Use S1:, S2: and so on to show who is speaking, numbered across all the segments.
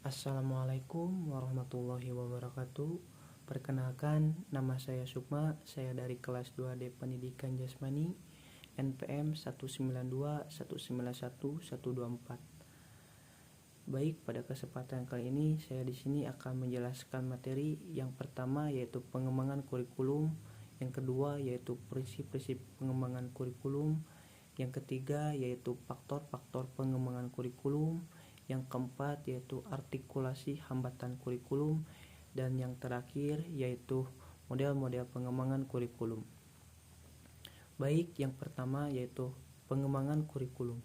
S1: Assalamualaikum warahmatullahi wabarakatuh. Perkenalkan, nama saya Sukma. Saya dari kelas 2D Pendidikan Jasmani NPM 192191124. Baik, pada kesempatan kali ini saya di sini akan menjelaskan materi yang pertama yaitu pengembangan kurikulum, yang kedua yaitu prinsip-prinsip pengembangan kurikulum, yang ketiga yaitu faktor-faktor pengembangan kurikulum, yang keempat yaitu artikulasi hambatan kurikulum, dan yang terakhir yaitu model-model pengembangan kurikulum. Baik, yang pertama yaitu pengembangan kurikulum.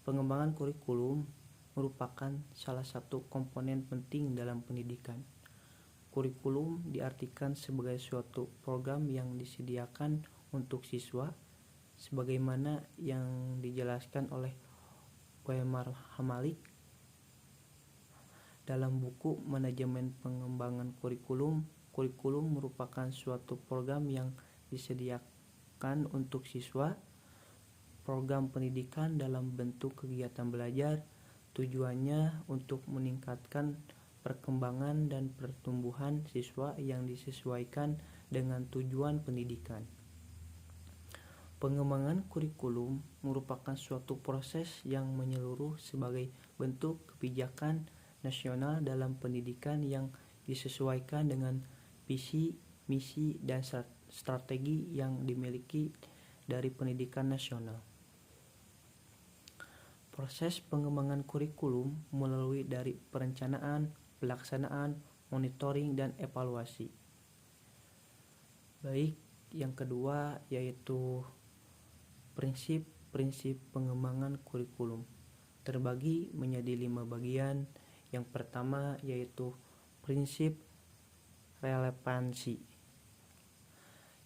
S1: Pengembangan kurikulum merupakan salah satu komponen penting dalam pendidikan. Kurikulum diartikan sebagai suatu program yang disediakan untuk siswa sebagaimana yang dijelaskan oleh Weimar Hamalik dalam buku Manajemen Pengembangan Kurikulum. Kurikulum merupakan suatu program yang disediakan untuk siswa, program pendidikan dalam bentuk kegiatan belajar, tujuannya untuk meningkatkan perkembangan dan pertumbuhan siswa yang disesuaikan dengan tujuan pendidikan. Pengembangan kurikulum merupakan suatu proses yang menyeluruh sebagai bentuk kebijakan nasional dalam pendidikan yang disesuaikan dengan visi, misi, dan strategi yang dimiliki dari pendidikan nasional. Proses pengembangan kurikulum melalui dari perencanaan, pelaksanaan, monitoring, dan evaluasi. Baik, yang kedua yaitu prinsip-prinsip pengembangan kurikulum terbagi menjadi 5 bagian. Yang pertama yaitu prinsip relevansi.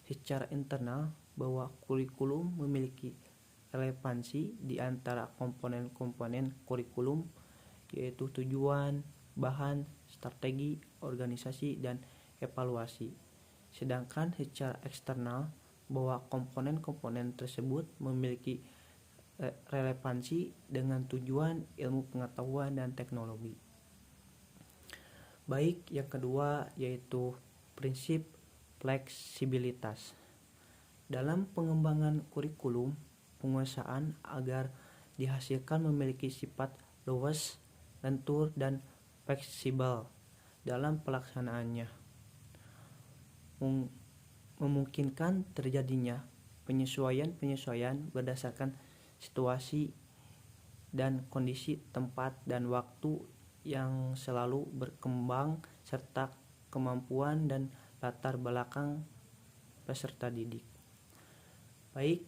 S1: Secara internal bahwa kurikulum memiliki relevansi di antara komponen-komponen kurikulum yaitu tujuan, bahan, strategi, organisasi, dan evaluasi. Sedangkan secara eksternal bahwa komponen-komponen tersebut memiliki relevansi dengan tujuan ilmu pengetahuan dan teknologi. Baik, yang kedua yaitu prinsip fleksibilitas. Dalam pengembangan kurikulum, penguasaan agar dihasilkan memiliki sifat luas, lentur, dan fleksibel dalam pelaksanaannya, memungkinkan terjadinya penyesuaian berdasarkan situasi dan kondisi tempat dan waktu yang selalu berkembang serta kemampuan dan latar belakang peserta didik. Baik,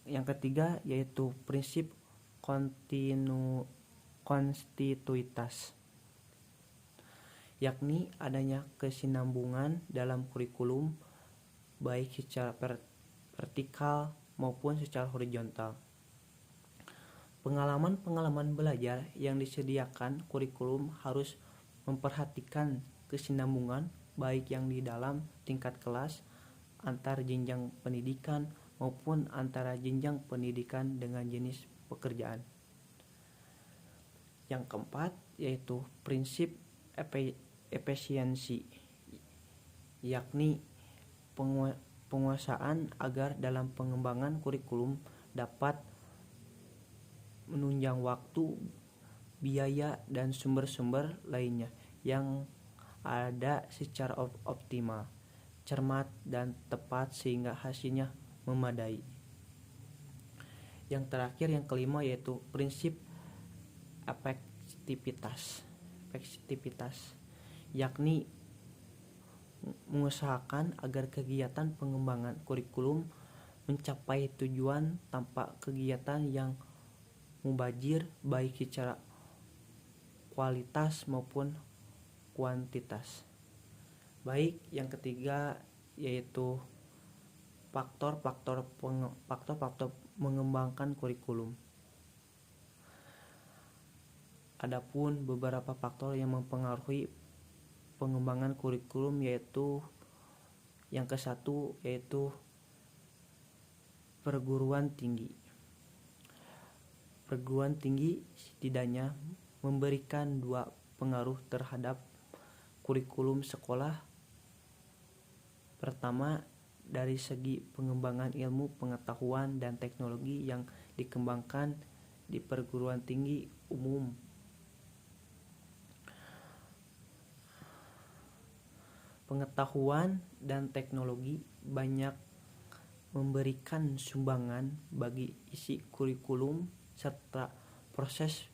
S1: yang ketiga yaitu prinsip konstituitas, yakni adanya kesinambungan dalam kurikulum baik secara vertikal maupun secara horizontal. Pengalaman belajar yang disediakan kurikulum harus memperhatikan kesinambungan baik yang di dalam tingkat kelas, antar jenjang pendidikan, maupun antara jenjang pendidikan dengan jenis pekerjaan. Yang keempat yaitu prinsip efisiensi, yakni penguasaan agar dalam pengembangan kurikulum dapat menunjang waktu, biaya, dan sumber-sumber lainnya yang ada secara optimal, cermat, dan tepat sehingga hasilnya memadai. Yang terakhir, yang kelima yaitu prinsip efektivitas, yakni mengusahakan agar kegiatan pengembangan kurikulum mencapai tujuan tanpa kegiatan yang mubazir baik secara kualitas maupun kuantitas. Baik, yang ketiga yaitu faktor-faktor mengembangkan kurikulum. Adapun beberapa faktor yang mempengaruhi pengembangan kurikulum yaitu yang ke-1 yaitu perguruan tinggi. Perguruan tinggi setidaknya memberikan dua pengaruh terhadap kurikulum sekolah. Pertama, dari segi pengembangan ilmu pengetahuan dan teknologi yang dikembangkan di perguruan tinggi umum. Pengetahuan dan teknologi banyak memberikan sumbangan bagi isi kurikulum serta proses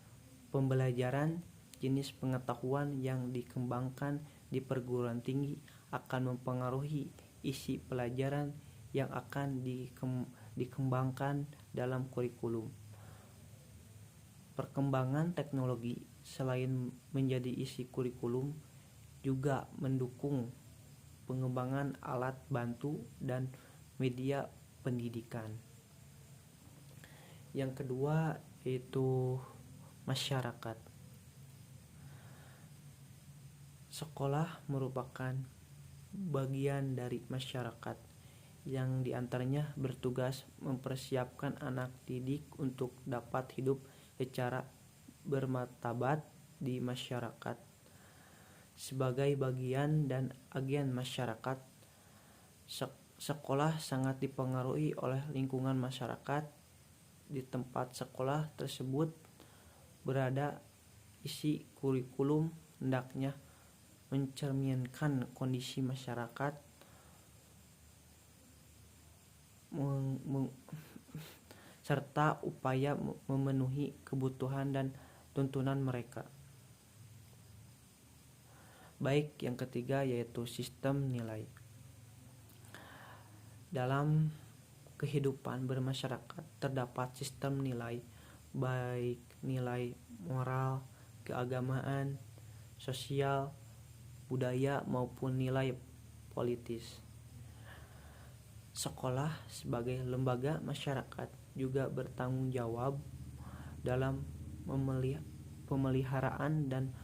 S1: pembelajaran. Jenis pengetahuan yang dikembangkan di perguruan tinggi akan mempengaruhi isi pelajaran yang akan dikembangkan dalam kurikulum. Perkembangan teknologi selain menjadi isi kurikulum juga mendukung pengembangan alat bantu dan media pendidikan. Yang kedua yaitu masyarakat. Sekolah merupakan bagian dari masyarakat yang diantaranya bertugas mempersiapkan anak didik untuk dapat hidup secara bermartabat di masyarakat. Sebagai bagian dan agen masyarakat, sekolah sangat dipengaruhi oleh lingkungan masyarakat. Di tempat sekolah tersebut berada, isi kurikulum hendaknya mencerminkan kondisi masyarakat, serta upaya memenuhi kebutuhan dan tuntunan mereka. Baik, yang ketiga yaitu sistem nilai. Dalam kehidupan bermasyarakat terdapat sistem nilai, baik nilai moral, keagamaan, sosial, budaya maupun nilai politis. Sekolah sebagai lembaga masyarakat juga bertanggung jawab dalam pemeliharaan dan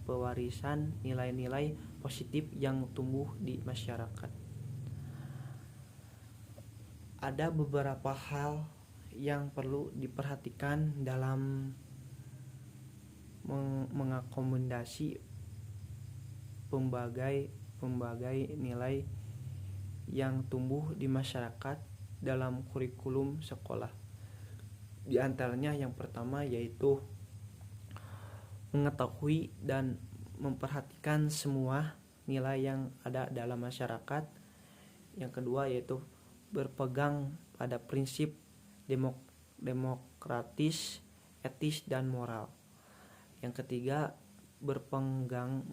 S1: pewarisan nilai-nilai positif yang tumbuh di masyarakat. Ada beberapa hal yang perlu diperhatikan dalam mengakomodasi pembagai nilai yang tumbuh di masyarakat dalam kurikulum sekolah. Di antaranya yang pertama yaitu mengetahui dan memperhatikan semua nilai yang ada dalam masyarakat. Yang kedua yaitu berpegang pada prinsip demokratis, etis, dan moral. Yang ketiga berpegang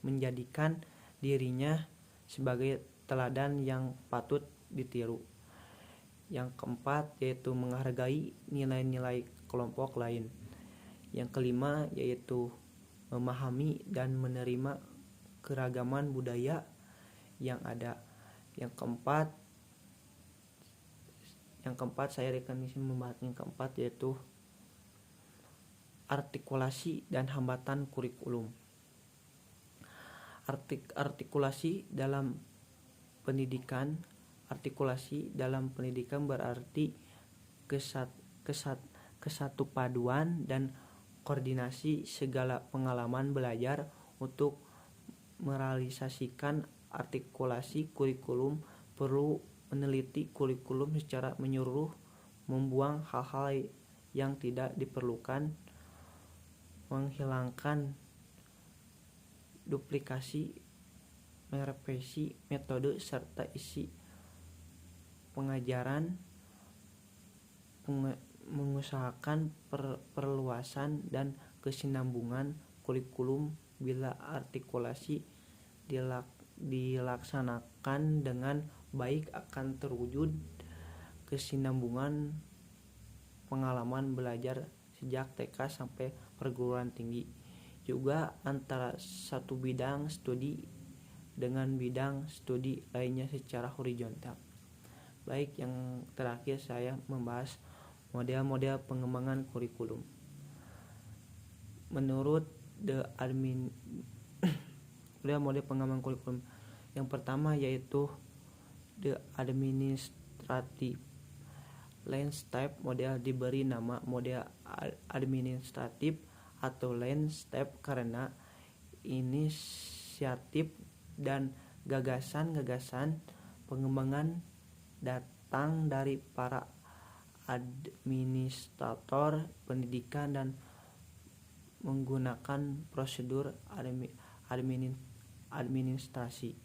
S1: menjadikan dirinya sebagai teladan yang patut ditiru. Yang keempat yaitu menghargai nilai-nilai kelompok lain. Yang kelima yaitu memahami dan menerima keragaman budaya yang ada. Yang keempat saya rekomendasi membahas yang keempat yaitu artikulasi dan hambatan kurikulum. Artikulasi dalam pendidikan berarti kesatupaduan dan koordinasi segala pengalaman belajar untuk merealisasikan artikulasi kurikulum. Perlu meneliti kurikulum secara menyeluruh, membuang hal-hal yang tidak diperlukan, menghilangkan duplikasi, merevisi metode serta isi pengajaran, mengusahakan perluasan dan kesinambungan kurikulum. Bila artikulasi dilaksanakan dengan baik akan terwujud kesinambungan pengalaman belajar sejak TK sampai perguruan tinggi, juga antara satu bidang studi dengan bidang studi lainnya secara horizontal. Baik, yang terakhir saya membahas model-model pengembangan kurikulum. Menurut model pengembangan kurikulum yang pertama yaitu the administrative Landscape model diberi nama model administratif atau landscape karena inisiatif dan gagasan-gagasan pengembangan datang dari para administrator pendidikan dan menggunakan prosedur administrasi.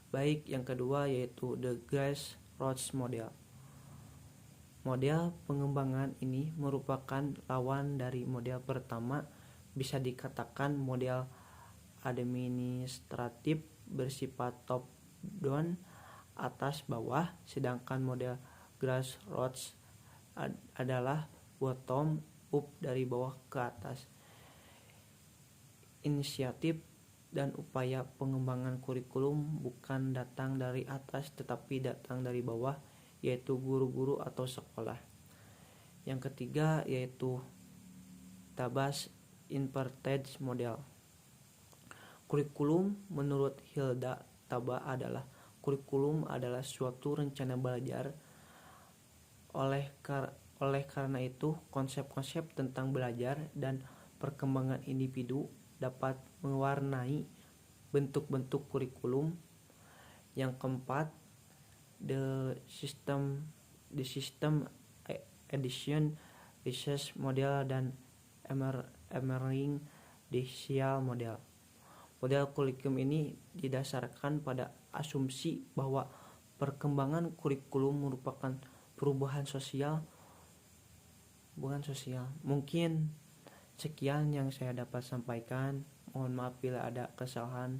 S1: Baik, yang kedua yaitu the grassroots model. Model pengembangan ini merupakan lawan dari model pertama, bisa dikatakan model administratif bersifat top down atas bawah, sedangkan model grassroots adalah bottom up dari bawah ke atas. Inisiatif dan upaya pengembangan kurikulum bukan datang dari atas tetapi datang dari bawah, yaitu guru-guru atau sekolah. Yang ketiga yaitu Tabas Inverted Model. Kurikulum menurut Hilda Taba adalah kurikulum adalah suatu rencana belajar. Oleh karena itu, konsep-konsep tentang belajar dan perkembangan individu dapat mewarnai bentuk-bentuk kurikulum. Yang keempat, the system edition research model dan emerging digital model. Model kurikulum ini didasarkan pada asumsi bahwa perkembangan kurikulum merupakan perubahan sosial. Mungkin sekian yang saya dapat sampaikan. Mohon maaf bila ada kesalahan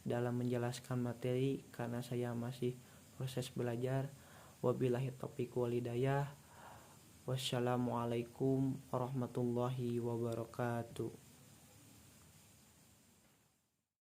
S1: dalam menjelaskan materi karena saya masih proses belajar. Wabillahi taufiq wal hidayah. Wassalamualaikum warahmatullahi wabarakatuh.